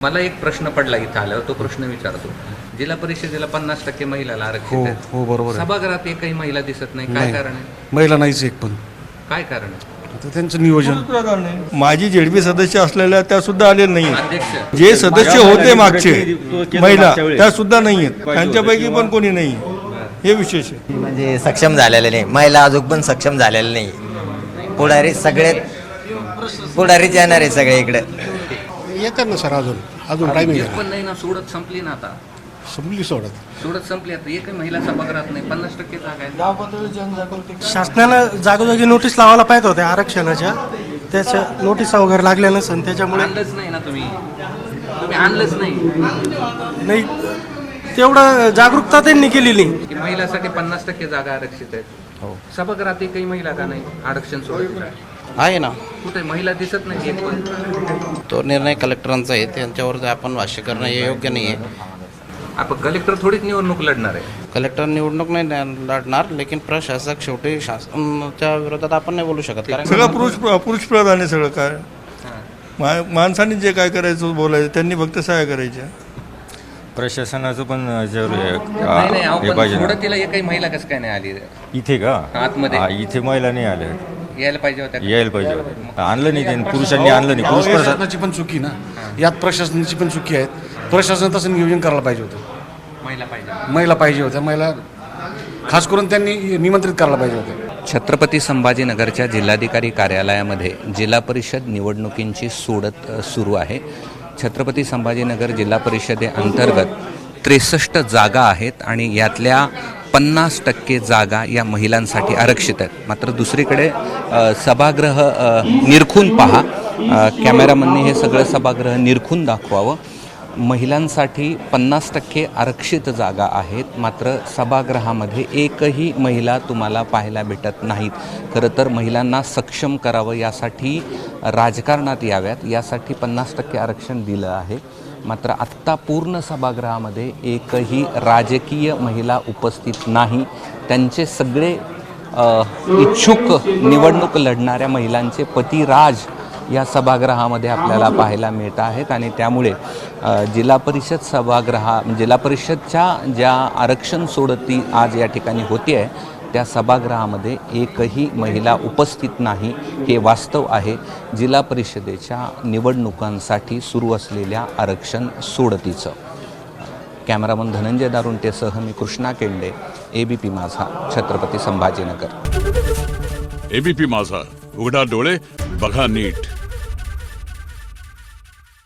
मला एक प्रश्न पडला इथं आल्यावर, तो प्रश्न विचारतो. जिल्हा परिषदेला 50% महिलाला आरक्षित हो आहे. हो बरोबर आहे. सभागृहात एकही महिला दिसत नाही, काय नाही. कारण आहे? महिला नाहीच एक पण. काय कारण आहे? आता त्यांचं नियोजन. माजी जेडपी सदस्य असलेल्या त्या सुद्धा आलेल्या नाही. अध्यक्ष जे सदस्य होते मागचे महिला त्या सुद्धा नाही आहेत. त्यांच्यापैकी पण कोणी नाही. हे विशेष आहे. म्हणजे सक्षम झालेले नाही, महिला अजून पण सक्षम झालेले नाही. पुढारी सगळे पुढारीच येणार आहे सगळे इकडे. येतात ना सर, अजून टायमिंग एक पण नाही ना, सोडत संपली ना आता. सोडत संपली आता, एकही महिला सभागृहात नाही. 50% जागा आहे. शासनानं जागोजागी नोटीस लावायला पाहिजे होत्या आरक्षणाच्या, त्याच्या नोटीस वगैरे लागल्या नसेल त्याच्यामुळे आणलंच नाही ना तुम्ही आणलंच नाही. तेवढं जागरूकता त्यांनी केलेली नाही. की महिलासाठी 50% जागा आरक्षित आहेत. सभागृहात एकही महिला का नाही आरक्षण सोडत? आहे ना, कुठे महिला दिसत नाही एक पण. तो निर्णय कलेक्टरांचा आहे, त्यांच्यावर आपण भाष्य करणं हे योग्य नाही आहे. आपण कलेक्टर थोडीच निवडणूक लढणार आहे. कलेक्टर निवडणूक नाही लढणार, लेकिन प्रशासक शेवटी शासनाच्या विरोधात आपण नाही बोलू शकत. कारण सगळं पुरुष प्रधान आहे सगळं. काय माणसांनी जे काय करायचं बोलायचं, त्यांनी फक्त सहाय्य करायच्या. प्रशासनाचं पण जरूर नाही, हे पाहिजे ना. सोडतीला एकही महिला कसं काय नाही आली इथे का आतमध्ये? इथे महिला नाही आल्या, यायला पाहिजे होत्या. यायला पाहिजे होतं. आणलं नाही त्यांनी, पुरुषांनी आणलं नाही. पुरुष प्रशासन प्रशासनाची पण चुकी ना, यात प्रशासनाची पण चुकी आहे. प्रशासन तसं नियोजन करायला पाहिजे होतं. महिला पाहिजे होत्या. महिला खास करून त्यांनी निमंत्रित करायला पाहिजे होतं. छत्रपती संभाजीनगरच्या जिल्हाधिकारी कार्यालयामध्ये जिल्हा परिषद निवडणुकींची सोडत सुरू आहे. छत्रपती संभाजीनगर जिल्हा परिषदेअंतर्गत 63 जागा आहेत आणि यातल्या 50% जागा या महिलांसाठी आरक्षित आहेत. मात्र दुसरीकडे सभागृह निरखून पहा, कॅमेरामनने हे सगळं सभागृह निरखून दाखवावं. महिलांसाठी 50% आरक्षित जागा आहेत, मात्र सभागृहामध्ये एकही महिला तुम्हाला पाहायला भेटत नाहीत. खरं तर महिलांना सक्षम करावं, यासाठी राजकारणात याव्यात, यासाठी 50% आरक्षण दिलं आहे. मात्र आत्ता पूर्ण सभागृहामध्ये एकही राजकीय महिला उपस्थित नाही. त्यांचे सगळे इच्छुक निवडणूक लढणाऱ्या महिलांचे पती राज या सभागृहामध्ये आपल्याला पाहायला मिळत आहेत आणि त्यामुळे जिल्हा परिषदच्या ज्या आरक्षण सोडती आज या ठिकाणी होती आहे, त्या सभागृहामध्ये एकही महिला उपस्थित नाही. हे वास्तव आहे जिल्हा परिषदेच्या निवडणुकांसाठी सुरू असलेल्या आरक्षण सोडतीचं. कॅमेरामन धनंजय दारुंटेसह मी कृष्णा केंडे, ABP माझा, छत्रपती संभाजीनगर. ABP माझा, उघडा डोळे बघा नीट.